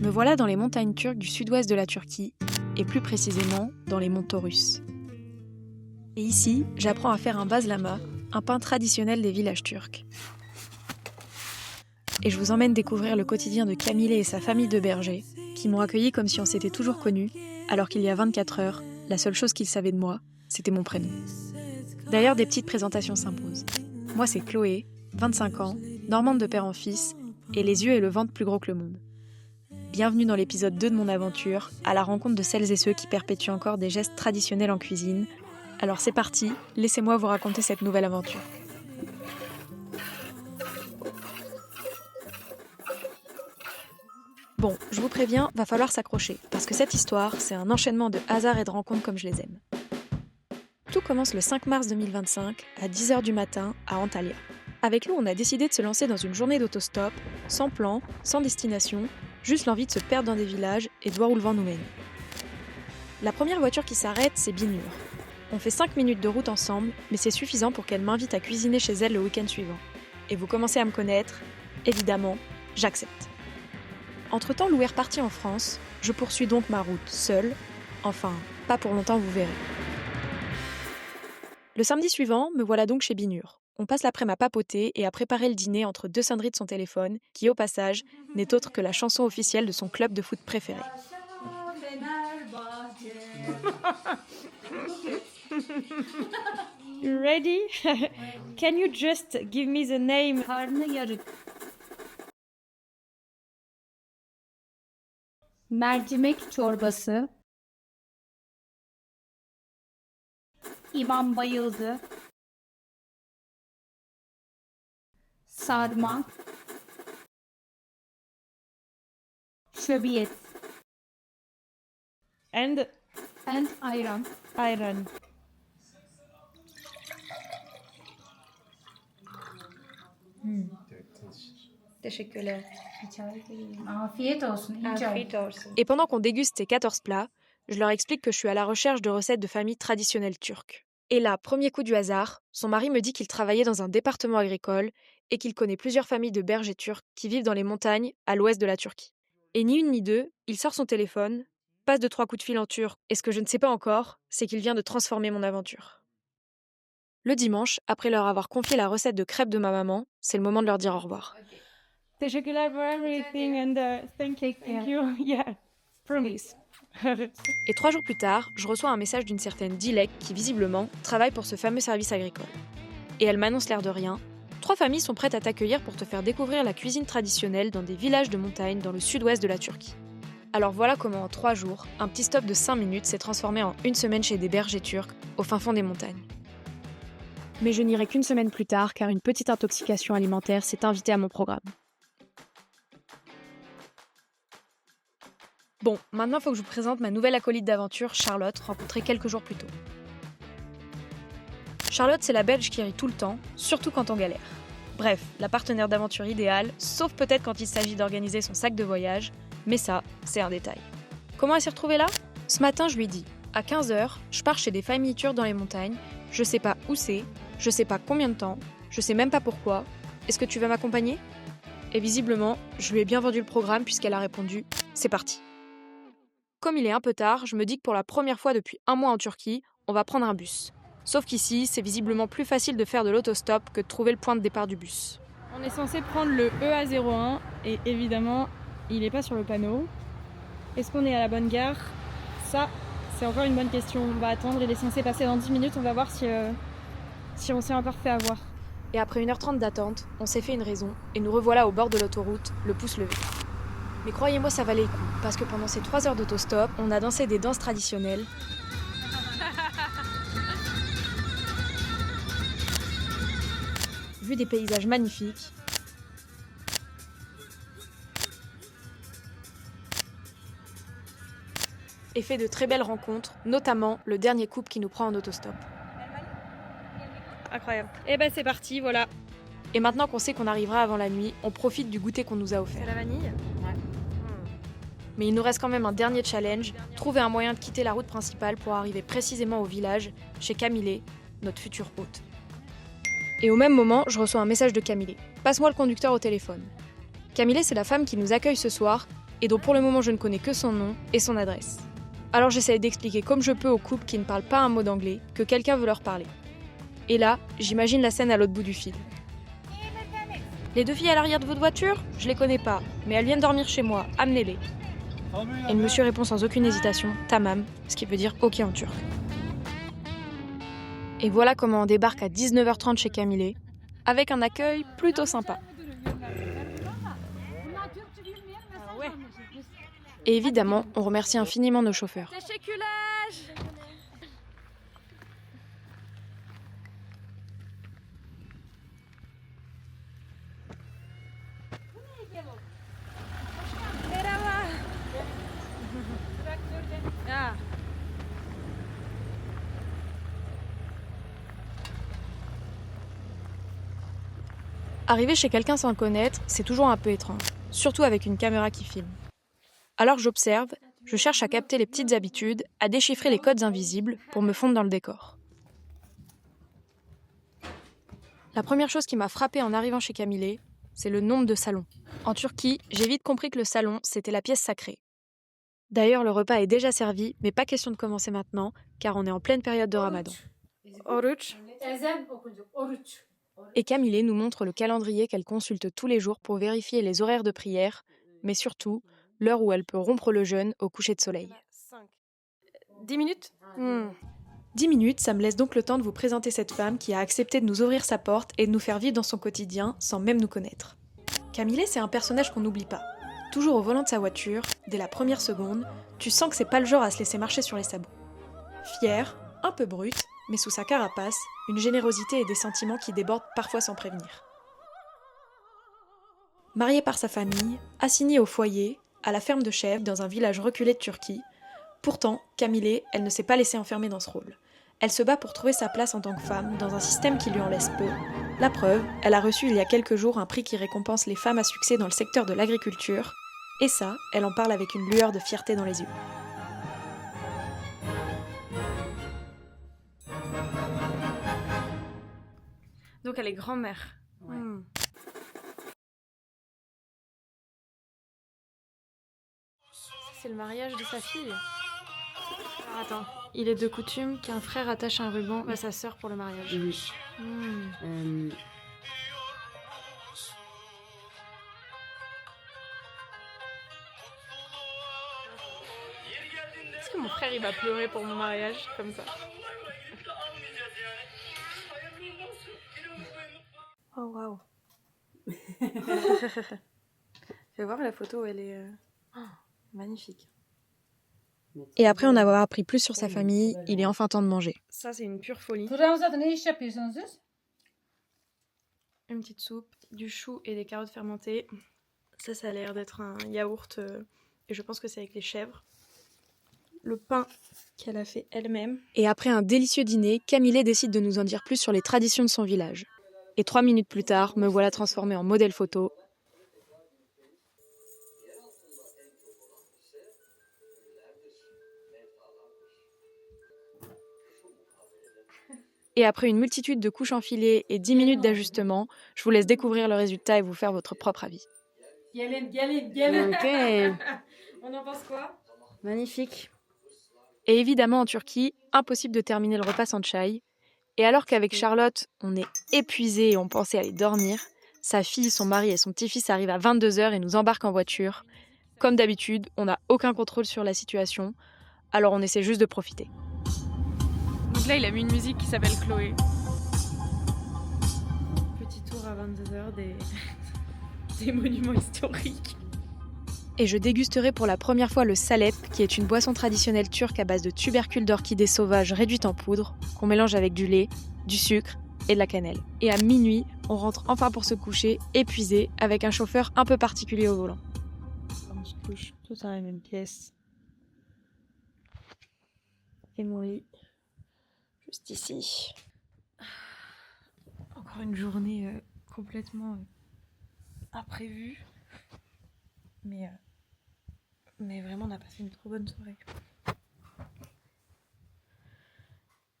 Me voilà dans les montagnes turques du sud-ouest de la Turquie, et plus précisément dans les monts Taurus. Et ici, j'apprends à faire un bazlama, un pain traditionnel des villages turcs. Et je vous emmène découvrir le quotidien de Camille et sa famille de bergers, qui m'ont accueilli comme si on s'était toujours connus, alors qu'il y a 24 heures, la seule chose qu'ils savaient de moi, c'était mon prénom. D'ailleurs, des petites présentations s'imposent. Moi, c'est Chloé, 25 ans, normande de père en fils, et les yeux et le ventre plus gros que le monde. Bienvenue dans l'épisode 2 de mon aventure, à la rencontre de celles et ceux qui perpétuent encore des gestes traditionnels en cuisine. Alors c'est parti, laissez-moi vous raconter cette nouvelle aventure. Bon, je vous préviens, va falloir s'accrocher, parce que cette histoire, c'est un enchaînement de hasards et de rencontres comme je les aime. Tout commence le 5 mars 2025, à 10h du matin, à Antalya. Avec Lou, on a décidé de se lancer dans une journée d'autostop, sans plan, sans destination, juste l'envie de se perdre dans des villages et de voir où le vent nous mène. La première voiture qui s'arrête, c'est Binur. On fait 5 minutes de route ensemble, mais c'est suffisant pour qu'elle m'invite à cuisiner chez elle le week-end suivant. Et vous commencez à me connaître, évidemment, j'accepte. Entre-temps, Lou est reparti en France, je poursuis donc ma route seule, enfin, pas pour longtemps, vous verrez. Le samedi suivant, me voilà donc chez Binur. On passe l'après-midi à papoter et à préparer le dîner entre deux sonneries de son téléphone, qui au passage, n'est autre que la chanson officielle de son club de foot préféré. You ready? Can you just give me the name? Mercimek çorbası. İmam bayıldı. Sarma. Şöbiyet. And Ayran. ayran. Teşekkürler. Afiyet olsun. Afiyet olsun. Et pendant qu'on déguste ces 14 plats, je leur explique que je suis à la recherche de recettes de familles traditionnelles turques. Et là, premier coup du hasard, son mari me dit qu'il travaillait dans un département agricole et qu'il connaît plusieurs familles de bergers turcs qui vivent dans les montagnes à l'ouest de la Turquie. Et ni une ni deux, il sort son téléphone, passe 2-3 coups de fil en turc, et ce que je ne sais pas encore, c'est qu'il vient de transformer mon aventure. Le dimanche, après leur avoir confié la recette de crêpes de ma maman, c'est le moment de leur dire au revoir. Teşekkürler for everything and thank you. Yeah, promise. Et 3 jours plus tard, je reçois un message d'une certaine Dilek qui, visiblement, travaille pour ce fameux service agricole. Et elle m'annonce l'air de rien, 3 familles sont prêtes à t'accueillir pour te faire découvrir la cuisine traditionnelle dans des villages de montagne dans le sud-ouest de la Turquie. Alors voilà comment en 3 jours, un petit stop de 5 minutes s'est transformé en une semaine chez des bergers turcs, au fin fond des montagnes. Mais je n'irai qu'une semaine plus tard car une petite intoxication alimentaire s'est invitée à mon programme. Bon, maintenant il faut que je vous présente ma nouvelle acolyte d'aventure, Charlotte, rencontrée quelques jours plus tôt. Charlotte, c'est la Belge qui rit tout le temps, surtout quand on galère. Bref, la partenaire d'aventure idéale, sauf peut-être quand il s'agit d'organiser son sac de voyage, mais ça, c'est un détail. Comment elle s'est retrouvée là ? Ce matin, je lui dis, à 15h, je pars chez des familles turques dans les montagnes, je sais pas où c'est, je sais pas combien de temps, je sais même pas pourquoi, est-ce que tu vas m'accompagner ? Et visiblement, je lui ai bien vendu le programme puisqu'elle a répondu, c'est parti. Comme il est un peu tard, je me dis que pour la première fois depuis 1 mois en Turquie, on va prendre un bus. Sauf qu'ici, c'est visiblement plus facile de faire de l'autostop que de trouver le point de départ du bus. On est censé prendre le EA01 et évidemment, il n'est pas sur le panneau. Est-ce qu'on est à la bonne gare ? Ça, c'est encore une bonne question. On va attendre, il est censé passer dans 10 minutes, on va voir si on s'est encore fait avoir. Et après 1h30 d'attente, on s'est fait une raison et nous revoilà au bord de l'autoroute, le pouce levé. Mais croyez-moi, ça valait le coup, parce que pendant ces 3 heures d'autostop, on a dansé des danses traditionnelles, vu des paysages magnifiques, et fait de très belles rencontres, notamment le dernier couple qui nous prend en autostop. Incroyable. Et ben c'est parti, voilà. Et maintenant qu'on sait qu'on arrivera avant la nuit, on profite du goûter qu'on nous a offert. C'est la vanille ? Mais il nous reste quand même un dernier challenge, trouver un moyen de quitter la route principale pour arriver précisément au village, chez Camille, notre future hôte. Et au même moment, je reçois un message de Camille. Passe-moi le conducteur au téléphone. Camille, c'est la femme qui nous accueille ce soir, et dont pour le moment je ne connais que son nom et son adresse. Alors j'essaie d'expliquer comme je peux au couple qui ne parle pas un mot d'anglais que quelqu'un veut leur parler. Et là, j'imagine la scène à l'autre bout du fil. Les 2 filles à l'arrière de votre voiture, je les connais pas, mais elles viennent dormir chez moi, amenez-les. Et le monsieur répond sans aucune hésitation, tamam, ce qui veut dire ok en turc. Et voilà comment on débarque à 19h30 chez Camille, avec un accueil plutôt sympa. Et évidemment, on remercie infiniment nos chauffeurs. Arriver chez quelqu'un sans le connaître, c'est toujours un peu étrange, surtout avec une caméra qui filme. Alors j'observe, je cherche à capter les petites habitudes, à déchiffrer les codes invisibles pour me fondre dans le décor. La première chose qui m'a frappée en arrivant chez Camille, c'est le nombre de salons. En Turquie, j'ai vite compris que le salon, c'était la pièce sacrée. D'ailleurs, le repas est déjà servi, mais pas question de commencer maintenant, car on est en pleine période de Ramadan. Oruç. Et Camille nous montre le calendrier qu'elle consulte tous les jours pour vérifier les horaires de prière, mais surtout l'heure où elle peut rompre le jeûne au coucher de soleil. 10 minutes 10 minutes, ça me laisse donc le temps de vous présenter cette femme qui a accepté de nous ouvrir sa porte et de nous faire vivre dans son quotidien sans même nous connaître. Camille, c'est un personnage qu'on n'oublie pas. Toujours au volant de sa voiture, dès la première seconde, tu sens que c'est pas le genre à se laisser marcher sur les sabots. Fière, un peu brute, mais sous sa carapace, une générosité et des sentiments qui débordent parfois sans prévenir. Mariée par sa famille, assignée au foyer, à la ferme de chèvres dans un village reculé de Turquie, pourtant, Camille, elle ne s'est pas laissée enfermer dans ce rôle. Elle se bat pour trouver sa place en tant que femme dans un système qui lui en laisse peu. La preuve, elle a reçu il y a quelques jours un prix qui récompense les femmes à succès dans le secteur de l'agriculture, et ça, elle en parle avec une lueur de fierté dans les yeux. Donc elle est grand-mère. Ouais. C'est le mariage de sa fille. Alors attends, il est de coutume qu'un frère attache un ruban à sa sœur pour le mariage. Oui. Est-ce que mon frère il va pleurer pour mon mariage comme ça? Oh waouh. Fais voir la photo, elle est magnifique. Et après en avoir appris plus sur sa famille, il est enfin temps de manger. Ça c'est une pure folie. Une petite soupe, du chou et des carottes fermentées. Ça a l'air d'être un yaourt et je pense que c'est avec les chèvres. Le pain qu'elle a fait elle-même. Et après un délicieux dîner, Camille décide de nous en dire plus sur les traditions de son village. Et 3 minutes plus tard, me voilà transformée en modèle photo. Et après une multitude de couches enfilées et 10 minutes d'ajustement, je vous laisse découvrir le résultat et vous faire votre propre avis. Ok. On en pense quoi? Magnifique. Et évidemment en Turquie, impossible de terminer le repas sans chai. Et alors qu'avec Charlotte, on est épuisés et on pensait aller dormir, sa fille, son mari et son petit-fils arrivent à 22h et nous embarquent en voiture. Comme d'habitude, on n'a aucun contrôle sur la situation, alors on essaie juste de profiter. Donc là, il a mis une musique qui s'appelle Chloé. Petit tour à 22h des monuments historiques. Et je dégusterai pour la première fois le salep, qui est une boisson traditionnelle turque à base de tubercules d'orchidées sauvages réduites en poudre, qu'on mélange avec du lait, du sucre et de la cannelle. Et à minuit, on rentre enfin pour se coucher, épuisé, avec un chauffeur un peu particulier au volant. On se couche tous dans la même pièce. Et mon lit, juste ici. Encore une journée complètement imprévue. Mais vraiment, on a passé une trop bonne soirée.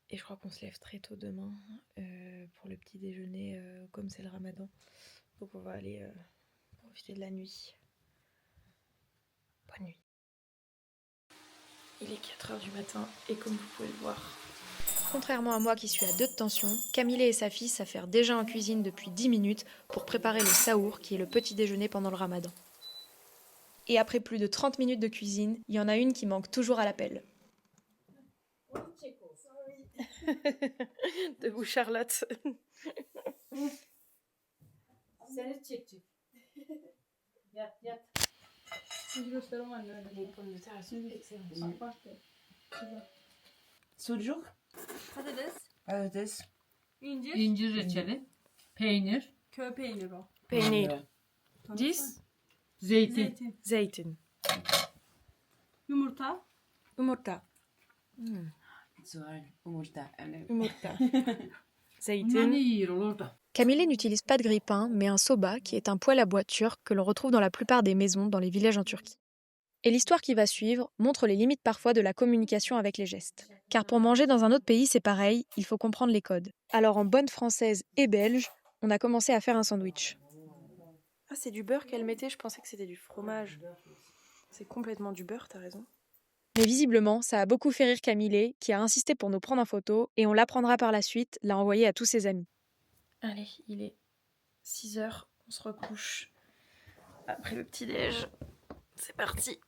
Et je crois qu'on se lève très tôt demain pour le petit déjeuner, comme c'est le ramadan. Donc on va aller profiter de la nuit. Bonne nuit. Il est 4h du matin et comme vous pouvez le voir, contrairement à moi qui suis à 2 de tension, Camille et sa fille s'affairent déjà en cuisine depuis 10 minutes pour préparer le saour qui est le petit déjeuner pendant le ramadan. Et après plus de 30 minutes de cuisine, il y en a une qui manque toujours à l'appel. Debout Charlotte. Seni çekecek. Yat. Sucuk, patates, İncir reçeli, peynir, Köy peyniri o. Peynir, Dis, zeytin. zeytin, yumurta, yumurta, soğan, yumurta. yumurta, Bunlar zeytin. ne yiyor orada? Camille n'utilise pas de grille-pain, mais un soba, qui est un poêle à bois turc que l'on retrouve dans la plupart des maisons dans les villages en Turquie. Et l'histoire qui va suivre montre les limites parfois de la communication avec les gestes. Car pour manger dans un autre pays, c'est pareil, il faut comprendre les codes. Alors en bonne française et belge, on a commencé à faire un sandwich. Ah, c'est du beurre qu'elle mettait, je pensais que c'était du fromage. C'est complètement du beurre, t'as raison. Mais visiblement, ça a beaucoup fait rire Camille, qui a insisté pour nous prendre en photo, et on l'apprendra par la suite, l'a envoyé à tous ses amis. Allez, il est 6h, on se recouche. Après le petit-déj, c'est parti.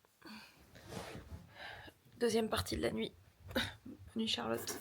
Deuxième partie de la nuit. Bonne nuit Charlotte.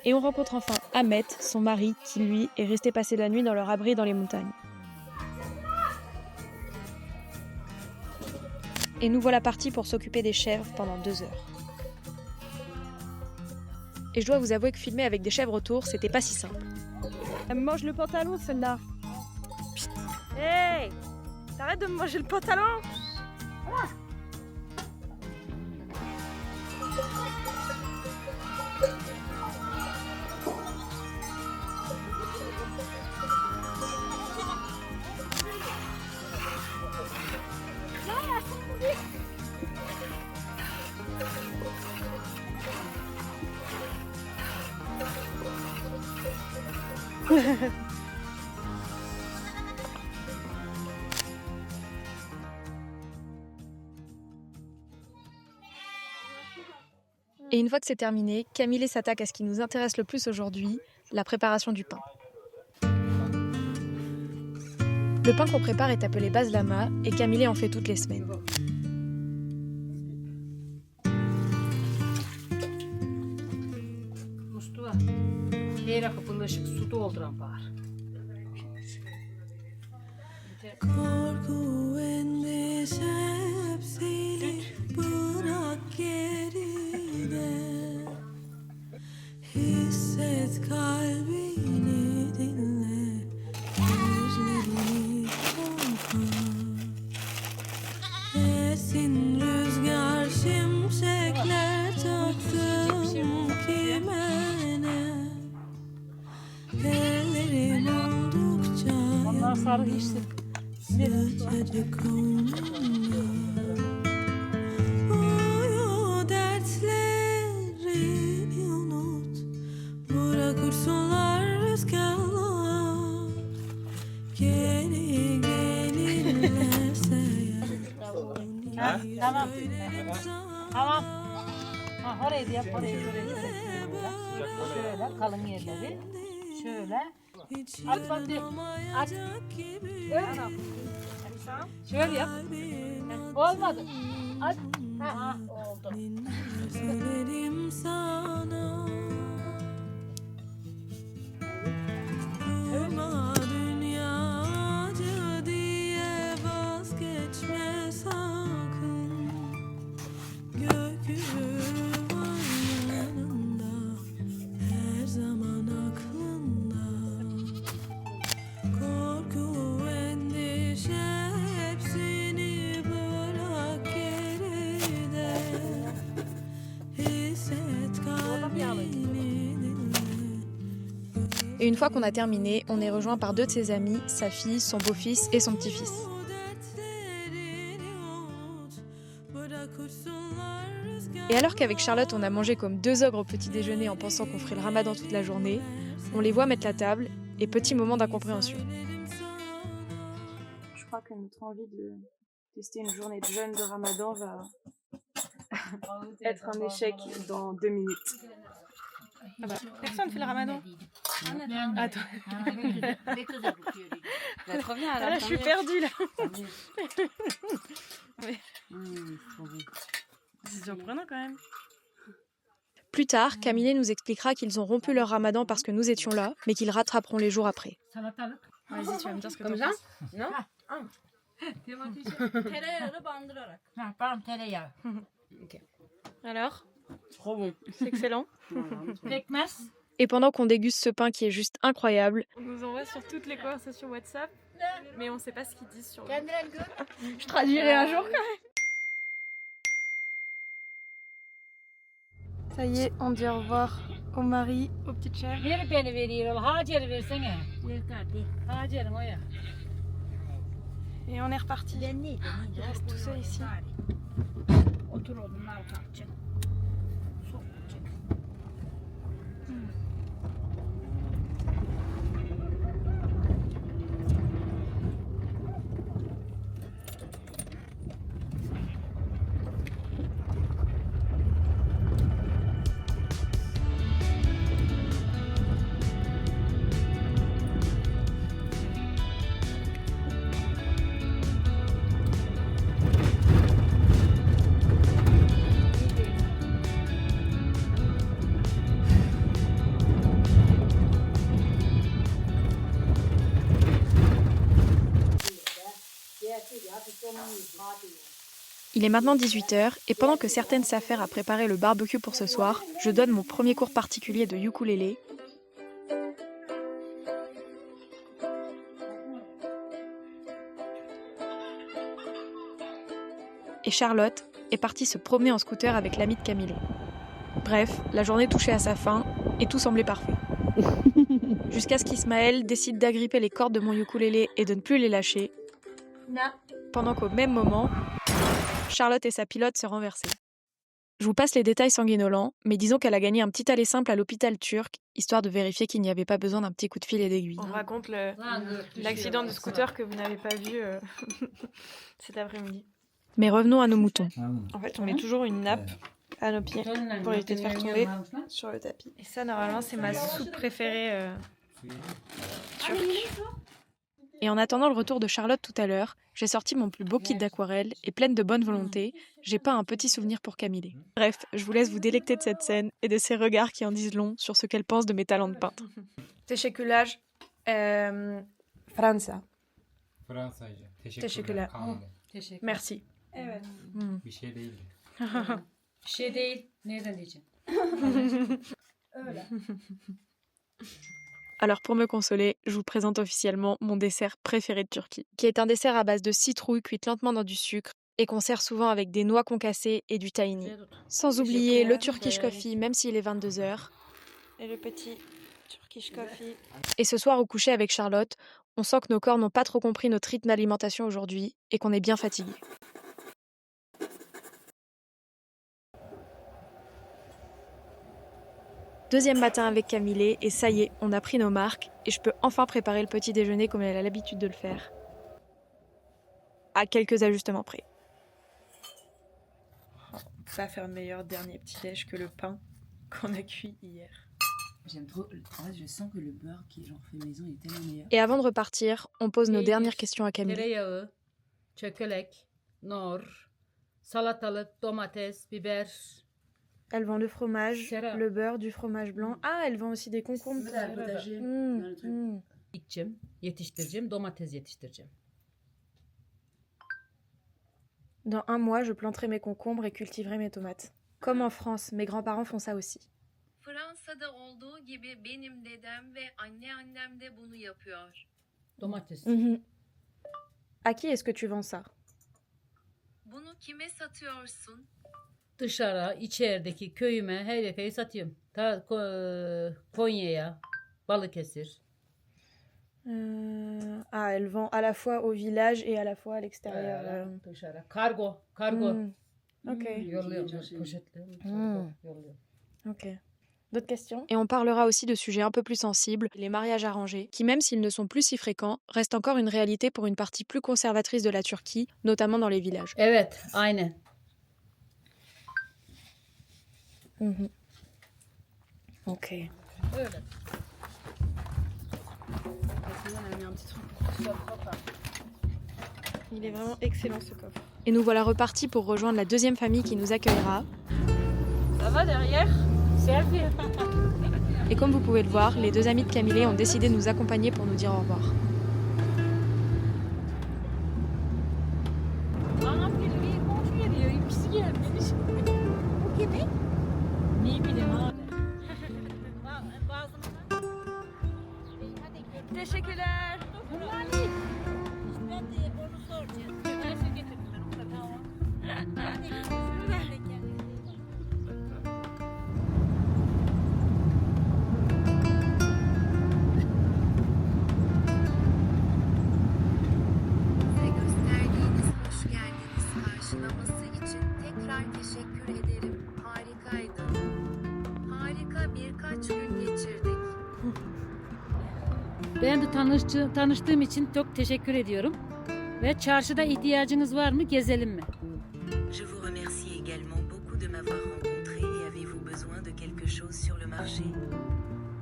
Et on rencontre enfin Ahmet, son mari, qui lui est resté passer la nuit dans leur abri dans les montagnes. Et nous voilà partis pour s'occuper des chèvres pendant 2 heures. Et je dois vous avouer que filmer avec des chèvres autour, c'était pas si simple. Elle me mange le pantalon, celle-là. Hey, t'arrêtes de me manger le pantalon. Et une fois que c'est terminé, Camille s'attaque à ce qui nous intéresse le plus aujourd'hui, la préparation du pain. Le pain qu'on prépare est appelé bazlama et Camille en fait toutes les semaines. Mustafa, her kapının ışık su dolduran var. Korku endişe silip bırak geride. Hisset kalbini dinle, gözlerini korkma. Esin rüzgar şimşekler taktım kimene. Ellerim oldukça Onlar sarı yandı. işte. Sıcacık koynunda Oy o dertlerini unut Bırakırsınlar rüzgarlar Geri gelirlerse Tamam. Tamam. Ha, orayı da yap, orayı şöyle. Şöyle kalın yerleri. Şöyle. At hadi. At. Öyle. Şöyle yap. Olmadı. At. Ha, oldu. Söylerim sana Durma dünyacı diye vazgeçme sakın Gökyüzü var yanında Her zaman aklında Korku, endişe hepsini bırak geride Hisset kalbini dinle Et une fois qu'on a terminé, on est rejoint par deux de ses amis, sa fille, son beau-fils et son petit-fils. Et alors qu'avec Charlotte, on a mangé comme deux ogres au petit déjeuner en pensant qu'on ferait le ramadan toute la journée, on les voit mettre la table et petit moment d'incompréhension. Je crois que notre envie de tester une journée de jeûne de ramadan va être un échec dans 2 minutes. Ah bah, personne fait le ramadan. Attends. Bah, trop bien Ah, alors. là, je suis perdue là. C'est surprenant quand même. Plus tard, Camille nous expliquera qu'ils ont rompu leur ramadan parce que nous étions là, mais qu'ils rattraperont les jours après. Salatalık. Vas-y, tu vas me dire ce que Comme t'en ça penses. Non Tereyağını bandırarak. Ha, pardon tereyağı. Alors, Trop bon. c'est excellent. Pekmez. Et pendant qu'on déguste ce pain qui est juste incroyable, On nous envoie sur toutes les conversations WhatsApp, mais on sait pas ce qu'ils disent sur le... Kendiren gör. Je traduirai un jour quand même. Ça y est, on dit au revoir au mari, aux petites chères. Bir beni veriyor. Hacer'i versene. Hacer'im o ya. Et on est reparti. Il reste tout seul ici. Otur odunlar kalkacak. Sokacak. il est maintenant 18h et pendant que certaines s'affairent à préparer le barbecue pour ce soir, je donne mon premier cours particulier de ukulélé. Et Charlotte est partie se promener en scooter avec l'ami de Camille. Bref, la journée touchait à sa fin et tout semblait parfait. Jusqu'à ce qu'Ismaël décide d'agripper les cordes de mon ukulélé et de ne plus les lâcher, pendant qu'au même moment, Charlotte et sa pilote se renversaient. Je vous passe les détails sanguinolents, mais disons qu'elle a gagné un petit aller simple à l'hôpital turc, histoire de vérifier qu'il n'y avait pas besoin d'un petit coup de fil et d'aiguille. On raconte l'accident de scooter que vous n'avez pas vu cet après-midi. Mais revenons à nos moutons. En fait, on met toujours une nappe à nos pieds pour éviter de faire tomber sur le tapis. Et ça, normalement, c'est ma soupe préférée turque. Et en attendant le retour de Charlotte tout à l'heure, j'ai sorti mon plus beau kit d'aquarelle et pleine de bonne volonté, j'ai peint un petit souvenir pour Camille. Bref, je vous laisse vous délecter de cette scène et de ces regards qui en disent long sur ce qu'elle pense de mes talents de peintre. Teşekkürler. Fransa. Fransızca. Teşekkürler. Kaldı. Teşekkür. Merci. Evet. Bir şey değildi. Bir şey değil. Nereden diyeceğim? Öyle. Alors pour me consoler, je vous présente officiellement mon dessert préféré de Turquie, qui est un dessert à base de citrouille cuite lentement dans du sucre et qu'on sert souvent avec des noix concassées et du tahini. Sans oublier le Turkish coffee, même s'il est 22h. Et le petit Turkish coffee. Et ce soir au coucher avec Charlotte, On sent que nos corps n'ont pas trop compris notre rythme d'alimentation aujourd'hui et qu'on est bien fatigué. Deuxième matin avec Camille et ça y est, on a pris nos marques et je peux enfin préparer le petit déjeuner comme elle a l'habitude de le faire. À quelques ajustements près. Ça va faire meilleur dernier petit déj que le pain qu'on a cuit hier. J'aime trop. En fait, je sens que le beurre qui est genre fait maison est tellement meilleur. Et avant de repartir, on pose nos dernières questions à Camille. Tereyağı, çökelek, nor, salatalık, domates, biber. Elle vend le fromage, Sarah. le beurre, du fromage blanc. Ah, elle vend aussi des concombres. C'est le potager. Mmh, dans le truc. mmh. Dikeceğim, yetiştireceğim, domates yetiştireceğim. Dans 1 mois, je planterai mes concombres et cultiverai mes tomates. Comme en France, mes grands-parents font ça aussi. Fransa'da olduğu gibi benim dedem ve anneannem de bunu yapıyor. Domates. Mhm. À qui est-ce que tu vends ça? Bunu kime satıyorsun? Dışarı, içerideki köyüme, her yere satıyorum. Konya'ya, Balıkesir. Elle vend à la fois au village et à la fois à l'extérieur. Dışarı. Kargo. Ok. Yolluyorum, poşetliyorum. Yolluyorum. Ok. D'autres questions? Et on parlera aussi de sujets un peu plus sensibles, les mariages arrangés, qui même s'ils ne sont plus si fréquents, restent encore une réalité pour une partie plus conservatrice de la Turquie, notamment dans les villages. Evet, aynen. Mhm. Ok. Öyle. Il est vraiment excellent ce coffre. Et nous voilà repartis pour rejoindre la deuxième famille qui nous accueillera. Ça va derrière? Selfie. Et comme vous pouvez le voir, les deux amis de Camille ont décidé de nous accompagner pour nous dire au revoir. Anam geliyor, bir komşu geliyor, ikisi gelmiş. Bu kimi? Ne bileyim abi. Teşekkürler. Bunlar ne? Ben de onu soracağım. Ben size getirdiler o kadar. Tamam. Bize gösterdiğiniz hoş geldiniz karşılaması için tekrar teşekkür ederim. Harikaydı. Harika birkaç gün geçirdik. Ben de tanıştığım için çok teşekkür ediyorum. Ve çarşıda ihtiyacınız var mı? Gezelim mi? Je vous remercie également beaucoup de m'avoir rencontré et avez-vous besoin de quelque chose sur le marché?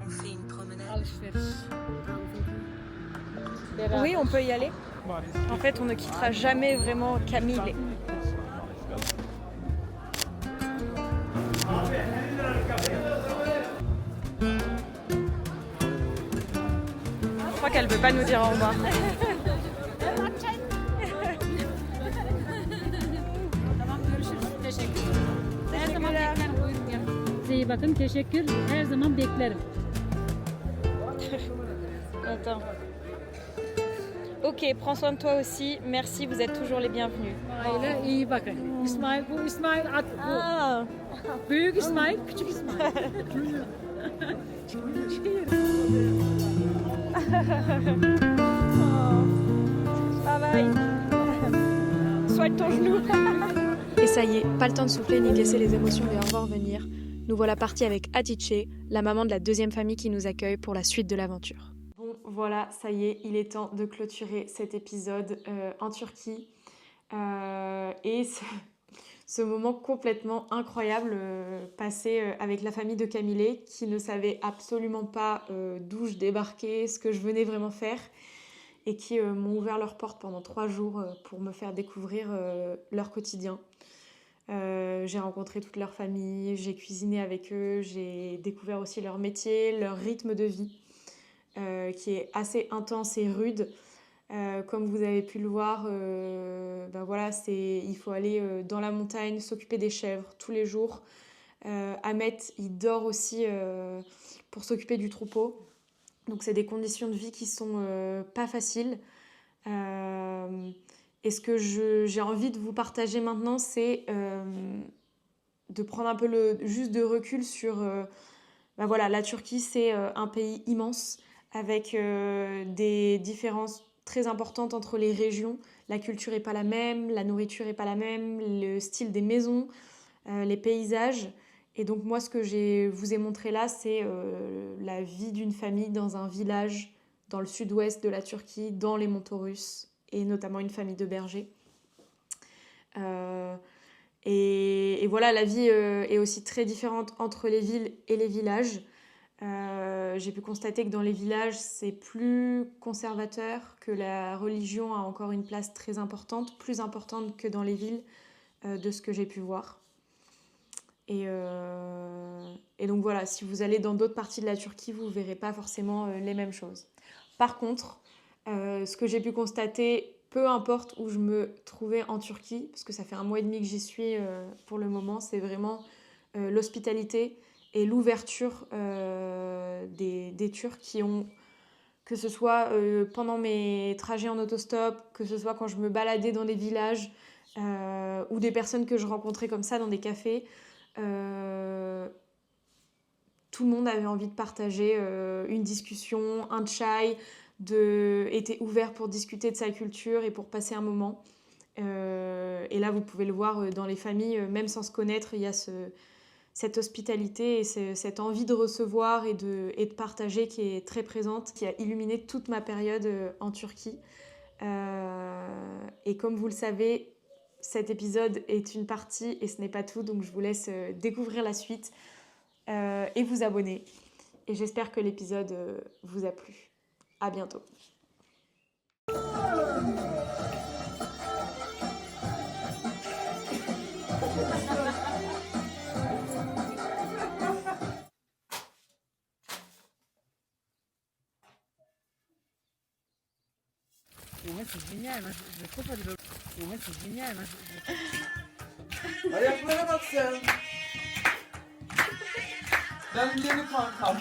On fait une promenade? Alışveriş. Oui, on peut y aller. En fait, on ne quittera jamais vraiment Camille. Je crois qu'elle veut pas nous dire au revoir. Tamam, görüşürüz. Teşekkür. Her zaman beklerim. Buyurun gelin. Size iyi bakın. Teşekkür. Her zaman beklerim. Attends. Ok, prends soin de toi aussi. Merci, vous êtes toujours les bienvenus. Aile iyi bakın. İsmail bu İsmail at bu. Ah, Büyük İsmail, küçük İsmail. bye bye. Soigne ton genou. Et ça y est, pas le temps de souffler ni de laisser les émotions et au revoir venir. Nous voilà partis avec Hatice, la maman de la deuxième famille qui nous accueille pour la suite de l'aventure. Bon, voilà, ça y est, il est temps de clôturer cet épisode en Turquie. Et ce moment complètement incroyable passé avec la famille de Camille qui ne savait absolument pas d'où je débarquais, ce que je venais vraiment faire et qui m'ont ouvert leurs portes pendant 3 jours pour me faire découvrir leur quotidien. J'ai rencontré toute leur famille, j'ai cuisiné avec eux, j'ai découvert aussi leur métier, leur rythme de vie qui est assez intense et rude. Comme vous avez pu le voir, ben voilà, il faut aller dans la montagne, s'occuper des chèvres tous les jours. Ahmet, il dort aussi pour s'occuper du troupeau. Donc c'est des conditions de vie qui sont pas faciles. Et ce que j'ai envie de vous partager maintenant, c'est de prendre un peu juste de recul sur... ben voilà, la Turquie, c'est un pays immense avec des différences très importantes entre les régions. La culture n'est pas la même, la nourriture n'est pas la même, le style des maisons, les paysages. Et donc moi, ce que je vous ai montré là, c'est la vie d'une famille dans un village dans le sud-ouest de la Turquie, dans les montagnes russes, et notamment une famille de bergers. Et voilà, la vie est aussi très différente entre les villes et les villages. J'ai pu constater que dans les villages, c'est plus conservateur, que la religion a encore une place très importante, plus importante que dans les villes, de ce que j'ai pu voir. Et donc voilà, si vous allez dans d'autres parties de la Turquie, vous ne verrez pas forcément les mêmes choses. Par contre, ce que j'ai pu constater, peu importe où je me trouvais en Turquie, parce que ça fait 1 mois et demi que j'y suis pour le moment, c'est vraiment l'hospitalité et l'ouverture des Turcs qui ont, que ce soit pendant mes trajets en autostop, que ce soit quand je me baladais dans des villages ou des personnes que je rencontrais comme ça dans des cafés, tout le monde avait envie de partager une discussion, un chai, était ouvert pour discuter de sa culture et pour passer un moment. Et là, vous pouvez le voir dans les familles, même sans se connaître, il y a cette hospitalité et cette envie de recevoir et de partager qui est très présente, qui a illuminé toute ma période en Turquie. Et comme vous le savez, cet épisode est une partie et ce n'est pas tout, donc je vous laisse découvrir la suite et vous abonner. Et j'espère que l'épisode vous a plu. À bientôt. Ouais, c'est génial, moi je veux trop faire de l'eau. Ouais, c'est génial, moi je veux... Ayaklara bak sen. Ben yeni kankam.